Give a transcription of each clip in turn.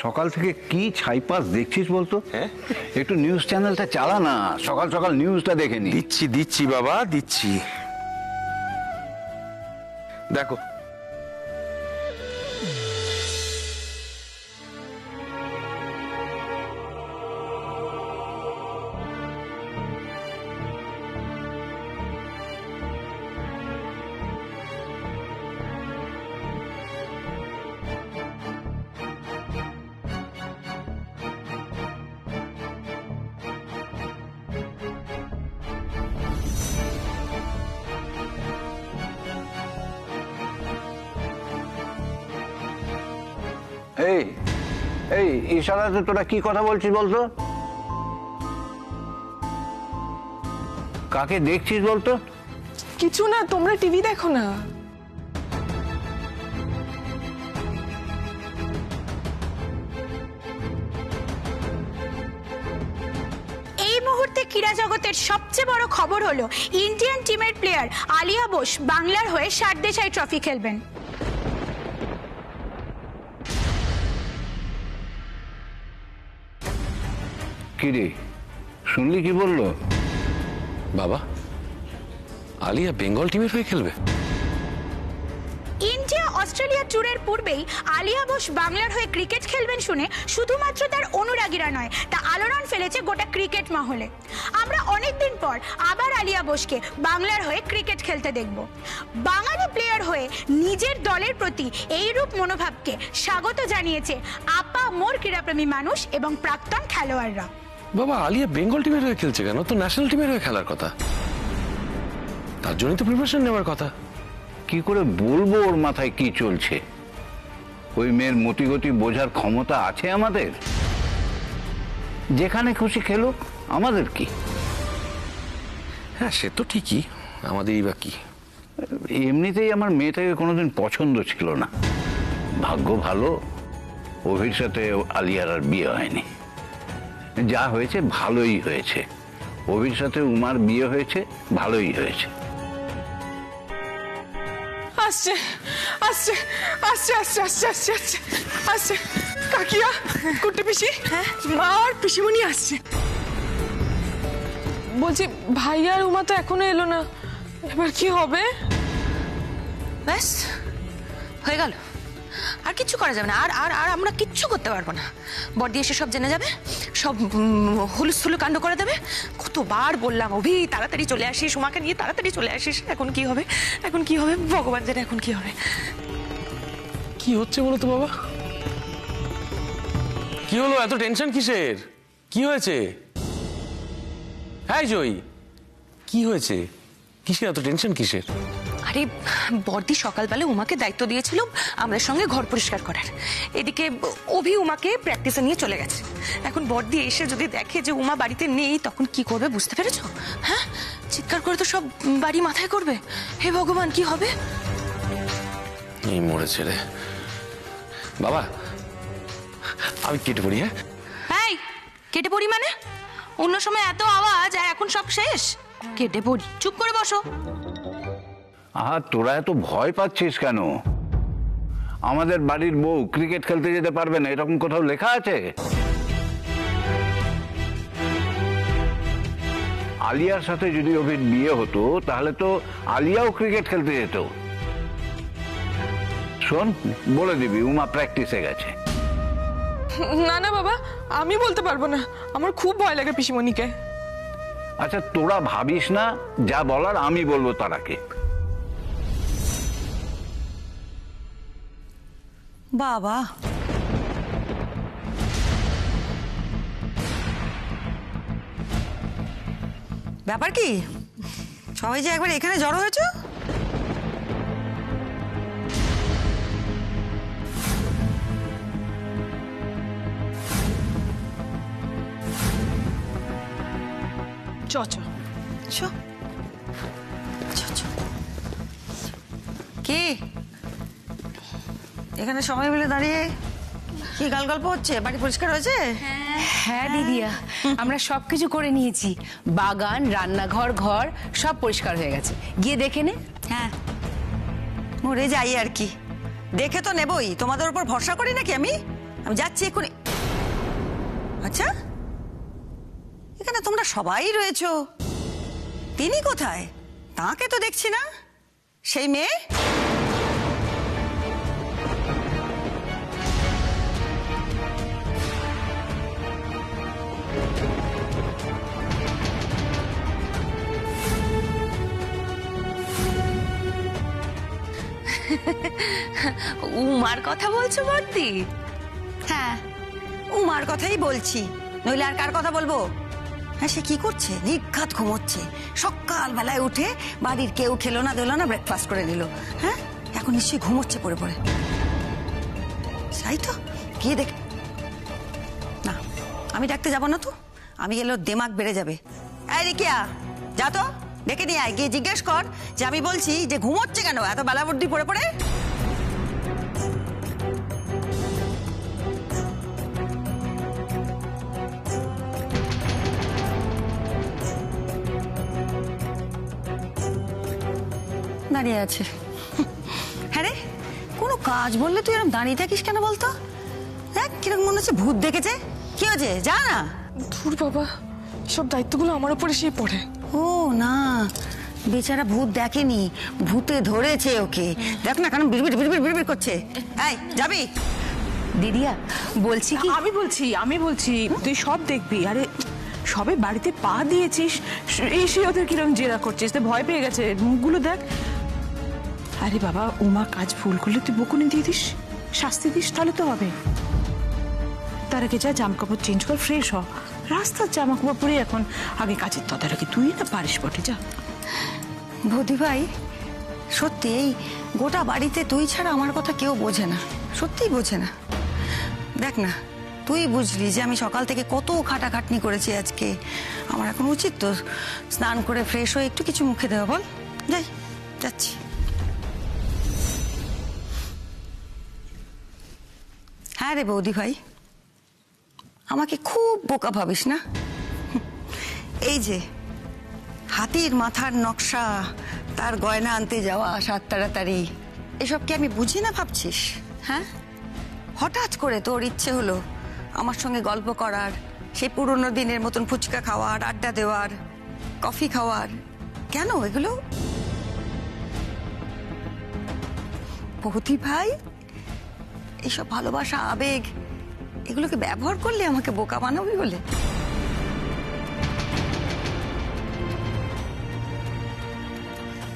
সকাল থেকে কি ছাইপাস দেখছিস বলতো? একটু নিউজ চ্যানেলটা চালা না, সকাল সকাল নিউজটা দেখে নি। দিচ্ছি বাবা, দিচ্ছি। দেখো, এই এই ইশারাতে তোরা কি কথা বলছিস বলতো? কাকে দেখছিস বলতো? কিছু না, তোমরা টিভি দেখো না। এই মুহূর্তে ক্রীড়া জগতের সবচেয়ে বড় খবর হলো ইন্ডিয়ান টিমের প্লেয়ার আলিয়া বোস বাংলার হয়ে সারদেশাই ট্রফি খেলবেন। কি রে, শুনলি কি বললো? বাবা আলিয়া বেঙ্গল টিমের হয়ে খেলবে? ইন্ডিয়া অস্ট্রেলিয়া ট্যুরের পূর্বেই আলিয়া বোস বাংলার হয়ে ক্রিকেট খেলবেন শুনে শুধুমাত্র তার অনুরাগীরা নয়, তা আলোড়ন ফেলেছে গোটা ক্রিকেট মহলে। আমরা অনেকদিন পর আবার আলিয়া বোসকে বাংলার হয়ে ক্রিকেট খেলতে দেখব। বাঙালি প্লেয়ার হয়ে নিজের দলের প্রতি এইরূপ মনোভাবকে স্বাগত জানিয়েছে আপামর ক্রীড়াপ্রেমী মানুষ এবং প্রাক্তন খেলোয়াড়রা। বাবা আলিয়া বেঙ্গল টিমের হয়ে খেলছে কেন? তো ন্যাশনাল টিমের হয়ে খেলার কথা, তার জন্যই তো প্রিপারেশন নেওয়ার কথা। কি করে বলবো ওর মাথায় কি চলছে? ওই মেয়ের মতিগতি বোঝার ক্ষমতা আছে আমাদের? যেখানে খুশি খেলুক, আমাদের কি? হ্যাঁ সে তো ঠিকই, আমাদেরই বা কি। এমনিতেই আমার মেয়েটাকে কোনোদিন পছন্দ ছিল না। ভাগ্য ভালো, অভির সাথে আলিয়ার আর বিয়ে হয়নি। যা হয়েছে ভালোই হয়েছে। অভির সাথে উমার বিয়ে হয়েছে, ভালোই হয়েছে। আসছে আসছে আসছে আসছে আসছে আসছে আসছে আসছে কাকিয়া, কুট্টি পিসি, মা আর পিসিমণি আসছে। বলছি ভাইয়া আর উমা তো এখনো এলো না, এবার কি হবে? ব্যাস হয়ে গেল, আর কিচ্ছু করা যাবে না। আর আর আর আমরা কিচ্ছু করতে পারবো না। বড়দি এসে সব জেনে যাবে, সব হুলস্থুল কাণ্ড করে দেবে। কতবার বললাম অভি তাড়াতাড়ি চলে আসিস, উমাকে নিয়ে তাড়াতাড়ি চলে আসিস। এখন কি হবে, এখন কি হবে ভগবান জানে এখন কি হবে। কি হচ্ছে বলো তো বাবা? কি হলো, এত টেনশন কিসের? কি হয়েছে? হ্যাঁ জয়ী, কি হয়েছে? কিসের এত টেনশন কিসের? আরে বড়দি সকালবেলা উমাকে দায়িত্ব দিয়েছিল আমাদের সঙ্গে ঘর পরিষ্কার করার। এদিকে অভি উমাকে প্র্যাকটিসে নিয়ে চলে গেছে। এখন বড়দি এসে যদি দেখে যে উমা বাড়িতে নেই, তখন কি করবে বুঝতে পেরেছো? হ্যাঁ, চিৎকার করে তো সব বাড়ি মাথায় করবে। হে ভগবান, কি হবে? এই মরেছে রে বাবা, আমি কেটে পড়ি। হ্যাঁ এই কেটে পড়ি মানে? অন্য সময় এত আওয়াজ, আর এখন সব শেষ? কেটে পড়ি, চুপ করে বসো। আহা, তোরা এত ভয় পাচ্ছিস কেন? আমাদের বাড়ির বউ ক্রিকেট খেলতে যেতে পারবে না এরকম কোথাও লেখা আছে? আলিয়ার সাথে যদি অভির বিয়ে হতো তাহলে তো আলিয়াও ক্রিকেট খেলতে যেত। শোন, বলে দিবি উমা প্র্যাকটিসে গেছে। না না বাবা, আমি বলতে পারবো না, আমার খুব ভয় লাগে পিসিমণিকে। আচ্ছা তোরা ভাবিস না, যা বলার আমি বলবো তারাকে। বাবা ব্যাপার কি, সবাই যে একবার এখানে জড়ো হয়েছে? চ চ চ চ চ। কি এখানে সবাই মিলে দাঁড়িয়ে কি গাল গল্প হচ্ছে? বাড়ি পরিষ্কার হয়েছে? হ্যাঁ দিদিয়া, আমরা সবকিছু করে নিয়েছি। বাগান, রান্নাঘর, ঘর সব পরিষ্কার হয়ে গেছে। গিয়ে দেখে নে। হ্যাঁ মরে যাই আর কি, দেখে তো নেবই। তোমাদের উপর ভরসা করি নাকি আমি? আমি যাচ্ছি এক্ষুনি। আচ্ছা, এখানে তোমরা সবাই রয়েছো, তিনি কোথায়? তাকে তো দেখছি না। সেই মেয়ে? উমার কথা বলছো বর্দি? হ্যাঁ, উমার কথাই বলছি, নইলে আর কার কথা বলবো? হ্যাঁ, সে কি করছে? নির্ঘাত ঘুমোচ্ছে। সকালবেলায় উঠে বাড়ির কেউ খেলো না দিল না, ব্রেকফাস্ট করে নিল। হ্যাঁ, এখন নিশ্চয়ই ঘুমোচ্ছে পড়ে পড়ে। তাই তো, গিয়ে দেখ না, আমি ডাকতে যাবো না তো, আমি গেলে ওর দেমাগ বেড়ে যাবে। এই রিকিয়া, যা তো ডেকে নিয়ে আয়, গিয়ে জিজ্ঞেস কর যে আমি বলছি যে ঘুমোচ্ছে কেন এত বেলা বুদ্ধি পড়ে পড়ে। দাঁড়িয়ে আছে। হ্যাঁ রে, কোনো কাজ বললে তুই এরকম দাঁড়িয়ে থাকিস কেন বলতো? দেখ কিরকম মনে হচ্ছে ভূত দেখেছে। কি হয়েছে, যা না। ধুর বাবা, সব দায়িত্বগুলো আমার উপর এসেই পড়ে। ও না, বেচারা ভূত দেখেনি, ভূতে ধরেছে ওকে। দেখ না কেন বিড়বিড় বিড়বিড় বিড়বিড় করছে। এই যাবি? দিদিয়া বলছি কি, আমি বলছি তুই সব দেখবি। আরে সবে বাড়িতে পা দিয়েছিস, এসে ওদের কিরম জেরা করছিস, তো ভয় পেয়ে গেছে, মুখগুলো দেখ। আরে বাবা, উমা কাজ ভুল করলে তুই বকুনি দিয়ে দিস, শাস্তি দিস, তাহলে তো হবে। তার আগে যা জামা কাপড় চেঞ্জ কর, ফ্রেশ হ। রাস্তার জামা কাপড় পরে এখন আগে কাজের তদারকি তুই না পারিস বটে, যা। বৌদি ভাই, সত্যি এই গোটা বাড়িতে তুই ছাড়া আমার কথা কেউ বোঝে না, সত্যিই বোঝে না। দেখ না, তুই বুঝলি যে আমি সকাল থেকে কত খাটাখাটনি করেছি আজকে। আমার এখন উচিত তো স্নান করে ফ্রেশ হয়ে একটু কিছু মুখে দেওয়া, বল? যাই, যাচ্ছি। হ্যাঁ রে বৌদি ভাই, আমাকে খুব বোকা ভাবিস না। এই যে হাতির মাথার নকশা, তার গয়না আনতে যাওয়া, সাত তাড়াতাড়ি, এসব কি আমি বুঝি না ভাবছিস? হ্যাঁ, হঠাৎ করে তোর ইচ্ছে হলো আমার সঙ্গে গল্প করার, সেই পুরনো দিনের মতন ফুচকা খাওয়ার, আড্ডা দেওয়ার, কফি খাওয়ার। কেন এগুলো বৌদি ভাই? এইসব ভালোবাসা, আবেগ, এগুলোকে ব্যবহার করলে আমাকে বোকা বানাবি বলে?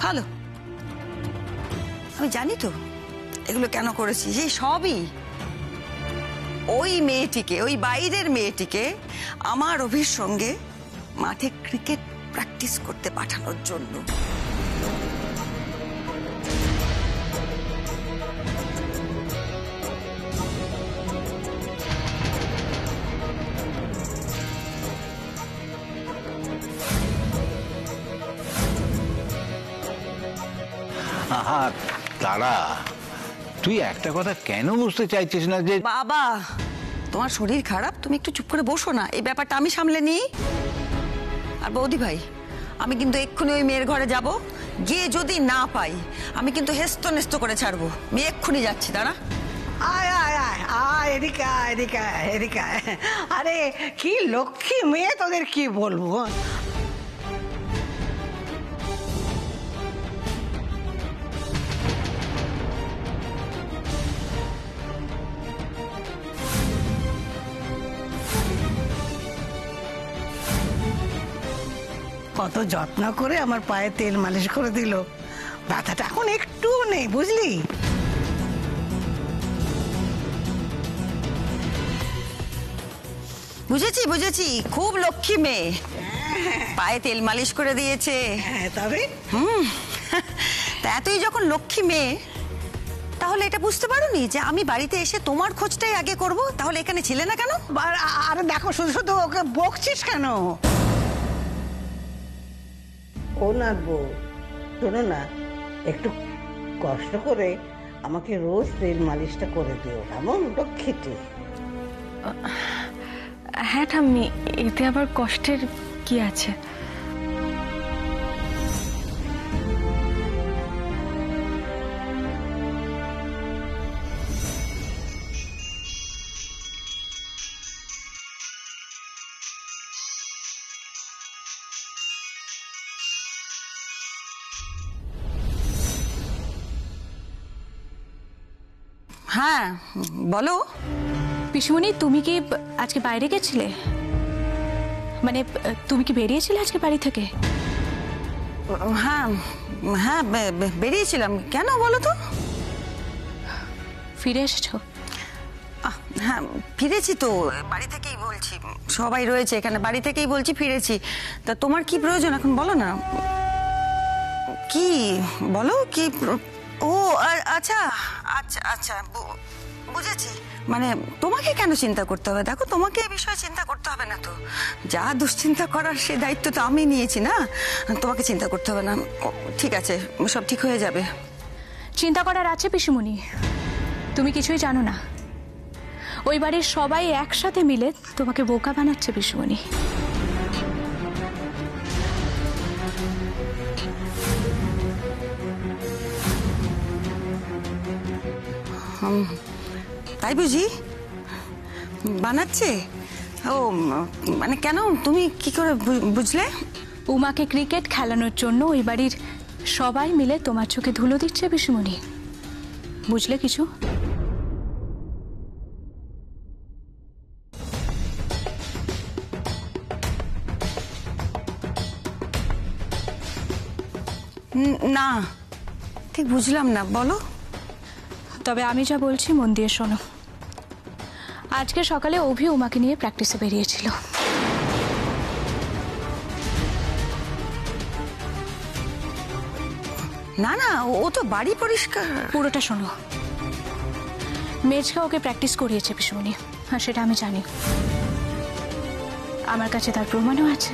ভালো, আমি জানি তো এগুলো কেন করেছি। সেই সবই ওই মেয়েটিকে, ওই বাইরের মেয়েটিকে আমার অভির সঙ্গে মাঠে ক্রিকেট প্র্যাকটিস করতে পাঠানোর জন্য। আহা তারা, তুই একটা কথা কেন বুঝতে চাইছিস না যে বাবা, তোমার শরীর খারাপ, তুমি একটু চুপ করে বসো না, এই ব্যাপারটা আমি সামলে নিই। আর বৌদি ভাই, আমি কিন্তু এক্ষুনি ওই মেয়ের ঘরে যাব, গিয়ে যদি না পাই আমি কিন্তু হেস্ত নেস্ত করে ছাড়বো। আমি এক্ষুনি যাচ্ছি, দাঁড়া। আয় আয় আয় আয়, এদিকে আয়, এদিকে আয়, এদিকে আয়। আরে কি লক্ষ্মী মেয়ে, তোদের কি বলবো। কত যত্ন করে আমার পায়ে তেল মালিশ করে দিল, ব্যথাটা এখন একটুও নেই, বুঝলি? বুঝেছি বুঝেছি, খুব লক্ষ্মী মেয়ে, পায়ে তেল মালিশ করে দিয়েছে। হ্যাঁ, তবে তা তুই যখন লক্ষ্মী মেয়ে, তাহলে এটা বুঝতে পারোনি যে আমি বাড়িতে এসে তোমার খোঁজটাই আগে করব? তাহলে এখানে ছিলে না কেন? আরে দেখো, শুধু শুধু ওকে বকছিস কেন? ও না বউ, শোনো না, একটু কষ্ট করে আমাকে রোজ তেল মালিশটা করে দিও, এমন লক্ষ্মীটি। হ্যাঁ ঠাম্মি, এতে আবার কষ্টের কি আছে? হ্যাঁ বলো। পিসিমণি, তুমি কি আজকে বাইরে গেছিলে? মানে তুমি কি বেরিয়েছিলে আজকে বাড়ি থেকে? হ্যাঁ হ্যাঁ বেরিয়েছিলাম। কেন বলো তো? ফিরে এসেছো? হ্যাঁ ফিরেছি তো, বাড়ি থেকেই বলছি, সবাই রয়েছে এখানে, বাড়ি থেকেই বলছি ফিরেছি। তা তোমার কি প্রয়োজন এখন বলো না। কি বলো কি? ও আচ্ছা আচ্ছা আচ্ছা বুঝেছি। মানে তোমাকে কেন চিন্তা করতে হবে? দেখো, তোমাকে এ বিষয়ে চিন্তা করতে হবে না তো। যা দুশ্চিন্তা করার সে দায়িত্ব তো আমি নিয়েছি না, তোমাকে চিন্তা করতে হবে না। ঠিক আছে, সব ঠিক হয়ে যাবে। চিন্তা করার আছে পিসিমণি, তুমি কিছুই জানো না। ওই বাড়ির সবাই একসাথে মিলে তোমাকে বোকা বানাচ্ছে পিসিমণি। তাই বুঝি? বানাচ্ছে? ও মানে কেন, তুমি কি করে বুঝলে? উমাকে ক্রিকেট খেলানোর জন্য ওই বাড়ির সবাই মিলে তোমার চোখে ধুলো দিচ্ছে পিসিমণি। বুঝলে কিছু? না, ঠিক বুঝলাম না, বলো। তবে আমি যা বলছি মন দিয়ে শোনো। আজকে সকালে অভি উমাকে নিয়ে প্র্যাকটিসে বেরিয়েছিল। না না, ও তো বাড়ি পরিষ্কার। পুরোটা শোনো। মেজকা ওকে প্র্যাকটিস করিয়েছে পিসিমণি, হ্যাঁ সেটা আমি জানি। আমার কাছে তার প্রমাণও আছে।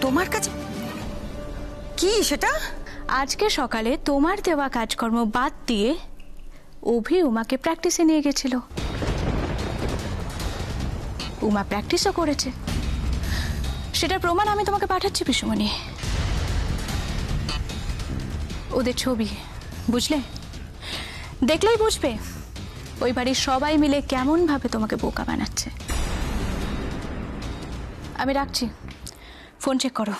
তোমার কাছে কি সেটা? আজকে সকালে তোমার দেওয়া কাজকর্ম বাদ দিয়ে অভি উমাকে প্র্যাকটিসে নিয়ে গেছিল। উমা প্র্যাকটিসও করেছে, সেটার প্রমাণ আমি তোমাকে পাঠাচ্ছি পিসিমণি। ওদের ছবি, বুঝলে? দেখলেই বুঝবে ওই বাড়ির সবাই মিলে কেমন ভাবে তোমাকে বোকা বানাচ্ছে। আমি রাখছি, ফোন চেক করো।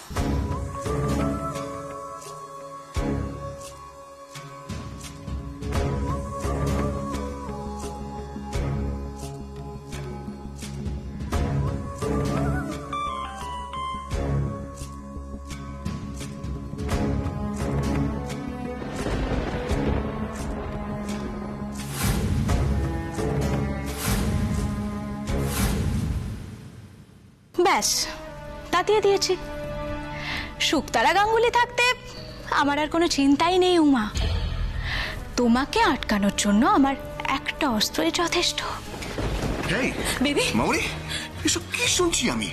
ব্যাস, তাতিয়ে দিয়েছি। শুকতারা গাঙ্গুলি থাকতে আমার আর কোনো চিন্তাই নেই উমা। তোমাকে আটকানোর জন্য আমার একটা অস্ত্রই যথেষ্ট। বেবি মামুনি, এসব কি শুনছি আমি?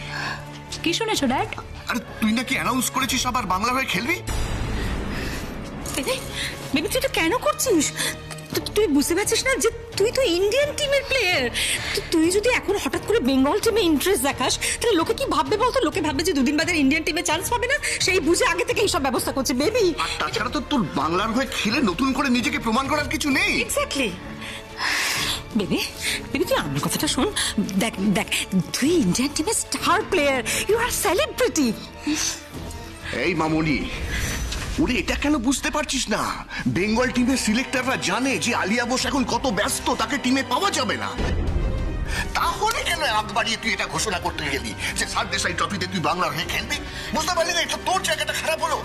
কি শুনেছো ড্যাড? আরে তুই নাকি অ্যানাউন্স করেছিস আবার বাংলা হয়ে খেলবি? বেবি তুই এটা কেন করছিস? তুই বুঝতে পারছিস না যে তুই তো ইন্ডিয়ান টিমের প্লেয়ার? তুই যদি এখন হঠাৎ করে বেঙ্গল টিমে ইন্টারেস্ট দেখাস তাহলে লোকে কি ভাববে বলতো? লোকে ভাববে যে দুদিন বাদে ইন্ডিয়ান টিমে চান্স পাবে না, সেই বুঝে আগে থেকে এইসব ব্যবস্থা করছে বেবি। তাছাড়া তো তোর বাংলার হয়ে খেলে নতুন করে নিজেকে প্রমাণ করার কিছু নেই। এক্স্যাক্টলি বেবি, বেবি তুই আমার কথাটা শোন। দেখ দেখ, তুই ইন্ডিয়ান টিমের star player, you are celebrity. এই মামুনি, ওরে এটা কেন বুঝতে পারছিস না? বেঙ্গল টিমের সিলেক্টররা জানে যে আলিয়া বোস এখন কত ব্যস্ত, তাকে টিমে পাওয়া যাবে না। তাহলে কেন আগ বাড়িয়ে তুই এটা ঘোষণা করতে গেলি যে সার্দেশাই ট্রফিতে তুই বাংলার হয়ে খেলবি? বুঝতে পারলি না এটা তোর জায়গাটা খারাপ হলো?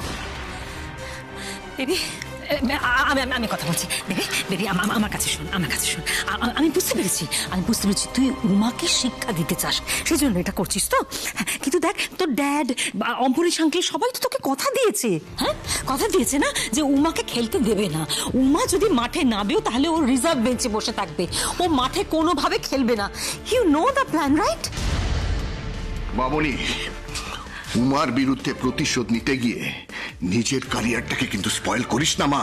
বেবি আমি কথা বলছি। বেবি বেবি আমার কাছে শোন, আমার কাছে শোন। আমি বুঝতে পেরেছি তুই উমাকে শিক্ষা দিতে চাস, সেই জন্য এটা করছিস তো। কিন্তু দেখ, তোর ড্যাড, অম্বরীশ আঙ্কেল সবাই তো তোকে কথা দিয়েছে, হ্যাঁ কথা দিয়েছে না যে উমাকে খেলতে দেবে না। উমা যদি মাঠে নামেও তাহলে ও রিজার্ভ বেঞ্চে বসে থাকবে, ও মাঠে কোনোভাবে খেলবে না। You know the plan, right? মামুনি, উমার বিরুদ্ধে প্রতিশোধ নিতে গিয়ে নিজের ক্যারিয়ারটাকে কিন্তু স্পয়েল করিস না মা।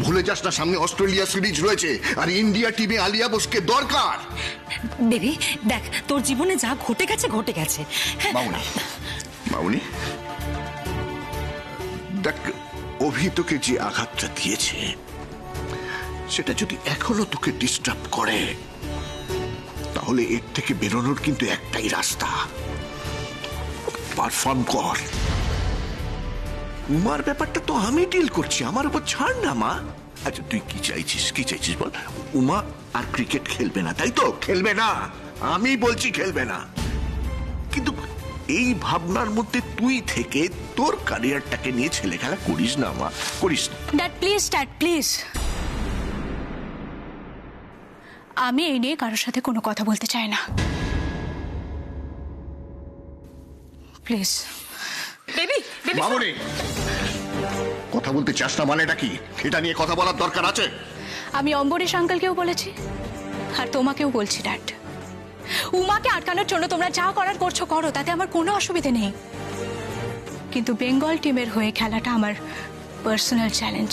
ভুলে যাস না সামনে অস্ট্রেলিয়া সিরিজ রয়েছে আর ইন্ডিয়া টিমে আলিয়া বোসকে দরকার। বেবি দেখ, তোর জীবনে যা ঘটে গেছে ঘটে গেছে। মামুনি, মামুনি দেখ, অভি তোকে যে আঘাতটা দিয়েছে সেটা যদি এখনো তোকে ডিস্টার্ব করে তাহলে এর থেকে বেরোনোর কিন্তু একটাই রাস্তা, পারফর্ম কর। উমার ব্যাপারটা তো আমি ডিল করছি, আমার উপর ছাড় না মা। আচ্ছা তুই কি চাইছিস বল? উমা আর ক্রিকেট খেলবে না, তাই তো? খেলবে না, আমি বলছি খেলবে না। কিন্তু এই ভাবনার মধ্যে তুই থেকে তোর ক্যারিয়ারটাকে নিয়ে ছেলে খেলা করিস না মা, করিস না। ড্যাড প্লিজ আমি এই নিয়ে কারোর সাথে কোনো কথা বলতে চাই না, প্লিজ। বেবি মামনি, কথা বলতে চাস না মানেটা কি? এটা নিয়ে কথা বলার দরকার আছে? আমি অম্বরীশ আঙ্কেলকেও বলেছি আর তোমাকেও বলছি ড্যাড, উমাকে আটকানোর জন্য তোমরা যা করার করছো করো, তাতে আমার কোনো অসুবিধে নেই, কিন্তু বেঙ্গল টিমের হয়ে খেলাটা আমার পার্সোনাল চ্যালেঞ্জ,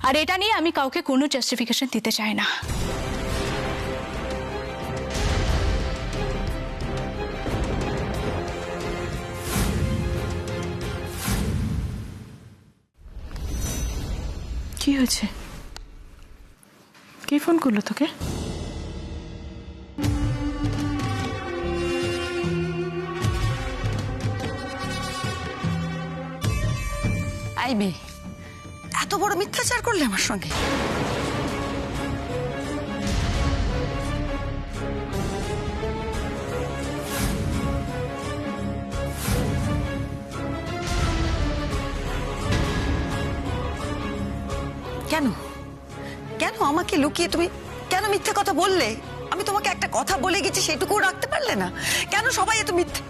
আর এটা নিয়ে আমি কাউকে কোনো জাস্টিফিকেশন দিতে চাই না। কি হয়েছে? কে ফোন করলো তোকে? আই মেয়ে, এত বড় মিথ্যাচার করলে আমার সঙ্গে? কেন কেন আমাকে লুকিয়ে তুমি কেন মিথ্যে কথা বললে? আমি তোমাকে একটা কথা বলে গেছি, সেটুকুও রাখতে পারলে না? কেন সবাই এত মিথ্যে?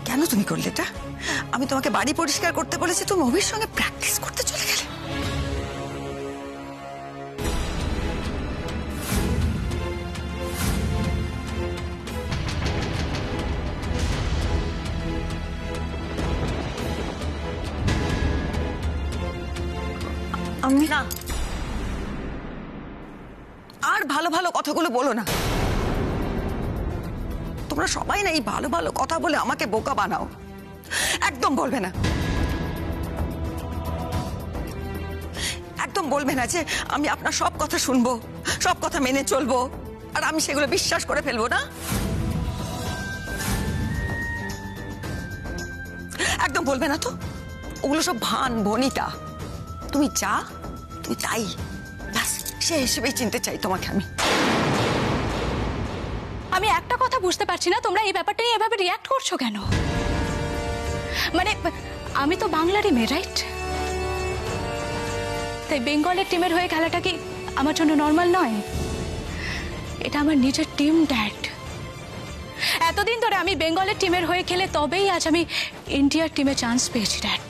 কেন তুমি করলে এটা? আমি তোমাকে বাড়ি পরিষ্কার করতে বলেছি, তুমি অভির সঙ্গে প্র্যাকটিস করতে চলে গেলে। আমি না, আর ভালো ভালো কথাগুলো বলো না। তোমরা সবাই না এই ভালো ভালো কথা বলে আমাকে বোকা বানাও, একদম বলবে না, একদম বলবে না যে আমি আপনার সব কথা শুনবো, সব কথা মেনে চলবো, আর আমি সেগুলো বিশ্বাস করে ফেলবো না। একদম বলবে না তো, ওগুলো সব ভান ভনিতা। তুমি যা, তুমি তাই, ব্যাস সে হিসেবেই চিনতে চাই তোমাকে আমি। আমি একটা কথা বুঝতে পারছি না, তোমরা এই ব্যাপারটা নিয়ে এভাবে রিয়াক্ট করছো কেন? মানে আমি তো বাংলারই মেয়ে, রাইট? তাই বেঙ্গলের টিমের হয়ে খেলাটা কি আমার জন্য নর্মাল নয়? এটা আমার নিজের টিম ড্যাড। এতদিন ধরে আমি বেঙ্গলের টিমের হয়ে খেলে তবেই আজ আমি ইন্ডিয়ার টিমে চান্স পেয়েছি ড্যাড।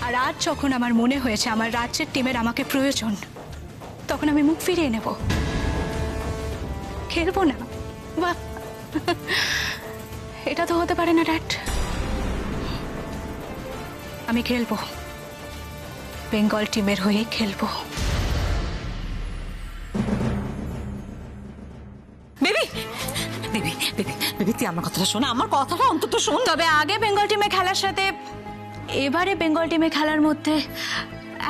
আর আজ যখন আমার মনে হয়েছে আমার রাজ্যের টিমের আমাকে প্রয়োজন, তখন আমি মুখ ফিরিয়ে নেব, খেলবো না। বাহ, এটা তো হতে পারে না ড্যাড। আমি খেলবো, বেঙ্গল টিমের হয়ে খেলবো। বেবি বেবি বেবি বেবি তুই আমার কথাটা শোন, আমার কথাটা অন্তত শোন। তবে আগে বেঙ্গল টিমে খেলার সাথে এবারে বেঙ্গল টিমে খেলার মধ্যে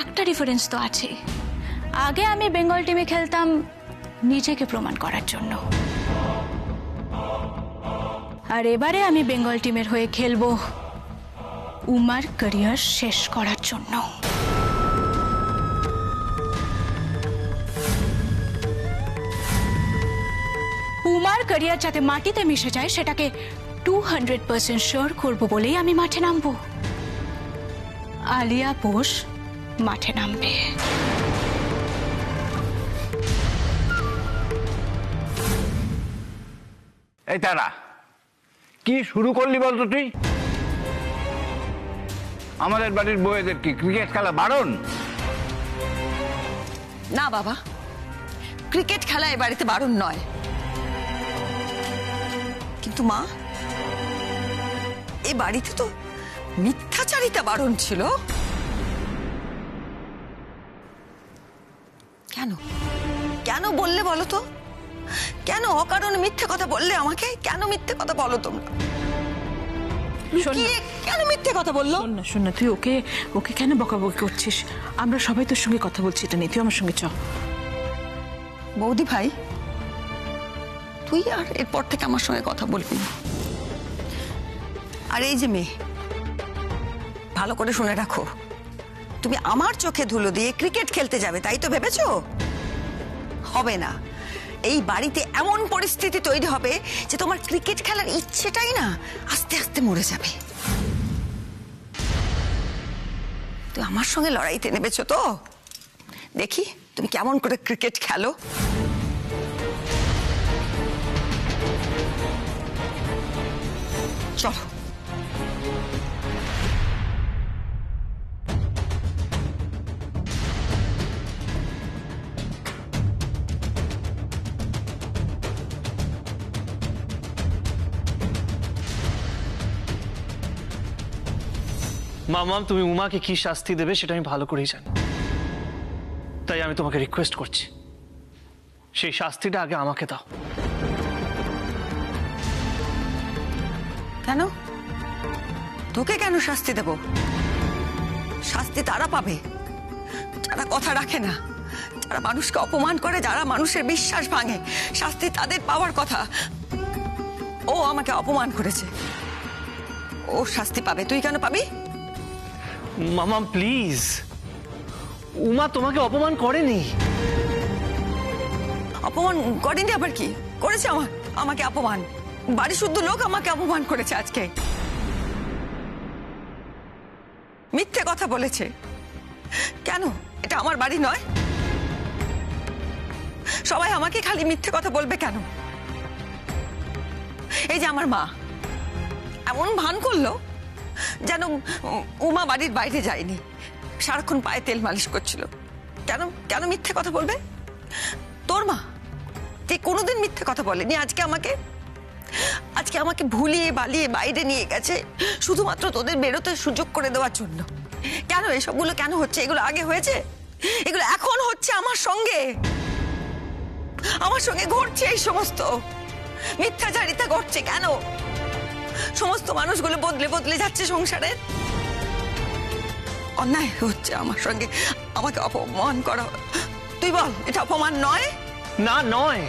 একটা ডিফারেন্স তো আছে। আগে আমি বেঙ্গল টিমে খেলতাম নিজেকে প্রমাণ করার জন্য, আর এবারে আমি বেঙ্গল টিমের হয়ে খেলবো উমার ক্যারিয়ার শেষ করার জন্য। উমার ক্যারিয়ার যাতে মাটিতে মিশে যায় সেটাকে 200% শিওর করবো বলেই আমি মাঠে নামবো। আলিয়া বোস মাঠে নামবে। এই তারা কি শুরু করলি বলতো তুই? আমাদের বাড়ির বউদের কি ক্রিকেট খেলা বারণ? না বাবা, ক্রিকেট খেলা এ বাড়িতে বারণ নয়, কিন্তু মা এ বাড়িতে তো মিথ্যাচারিতা বারণ ছিল। কেন কেন বললে বলো তো? কেন অকারণে মিথ্যে কথা বললে আমাকে? কেন মিথ্যে কথা বলো তোমরা? কেন মিথ্যে কথা বললো? শোন না, তুই ওকে কেন বকাবকি করছিস? আমরা সবাই তোর সঙ্গে কথা বলছি, এটা নিয়ে তুই আমার সঙ্গে চল। বৌদি ভাই, তুই আর এরপর থেকে আমার সঙ্গে কথা বলবি না। আর এই যে মেয়ে, ভালো করে শুনে রাখো, তুমি আমার চোখে ধুলো দিয়ে ক্রিকেট খেলতে যাবে তাই তো ভেবেছো? হবে না। এই বাড়িতে এমন পরিস্থিতি তৈরি হবে যে তোমার ক্রিকেট খেলার ইচ্ছেটাই না আস্তে আস্তে মরে যাবে। তুই আমার সঙ্গে লড়াইতে নেমেছো তো, দেখি তুমি কেমন করে ক্রিকেট খেলো। চলো। মামাম, তুমি উমাকে কি শাস্তি দেবে সেটা আমি ভালো করেই জানি, তাই আমি তোমাকে রিকোয়েস্ট করছি সেই শাস্তিটা আগে আমাকে দাও। কেন? তোকে কেন শাস্তি দেব? শাস্তি তারা পাবে যারা কথা রাখে না, যারা মানুষকে অপমান করে, যারা মানুষের বিশ্বাস ভাঙে। শাস্তি তাদের পাওয়ার কথা। ও আমাকে অপমান করেছে, ও শাস্তি পাবে, তুই কেন পাবি? মামাম প্লিজ, উমা তোমাকে অপমান করেনি। অপমান করেনি আবার কি করেছে? আমাকে অপমান, বাড়ি শুদ্ধ লোক আমাকে অপমান করেছে আজকে। মিথ্যে কথা বলেছে। কেন? এটা আমার বাড়ি নয়? সবাই আমাকে খালি মিথ্যে কথা বলবে কেন? এই যে আমার মা এমন ভান করলো যেন উমা বাড়ির বাইরে যায়নি, সারাক্ষণ পায়ে তেল মালিশ করছিল। কেন কেন মিথ্যে কথা বলবে? তোর মা যে কোনোদিন মিথ্যে কথা বলেনি। আজকে আমাকে ভুলিয়ে বালিয়ে বাইরে নিয়ে গেছে শুধুমাত্র তোদের বেরোতে সুযোগ করে দেওয়ার জন্য। কেন এসবগুলো কেন হচ্ছে? এগুলো আগে হয়েছে? এগুলো এখন হচ্ছে আমার সঙ্গে ঘটছে। এই সমস্ত মিথ্যাচারিতা ঘটছে কেন? সমস্ত মানুষগুলো বদলে বদলে যাচ্ছে সংসারে। অন্যায় হচ্ছে আমার সঙ্গে, আমাকে অপমান করা। তুই বল, এটা অপমান নয়? না, নয়।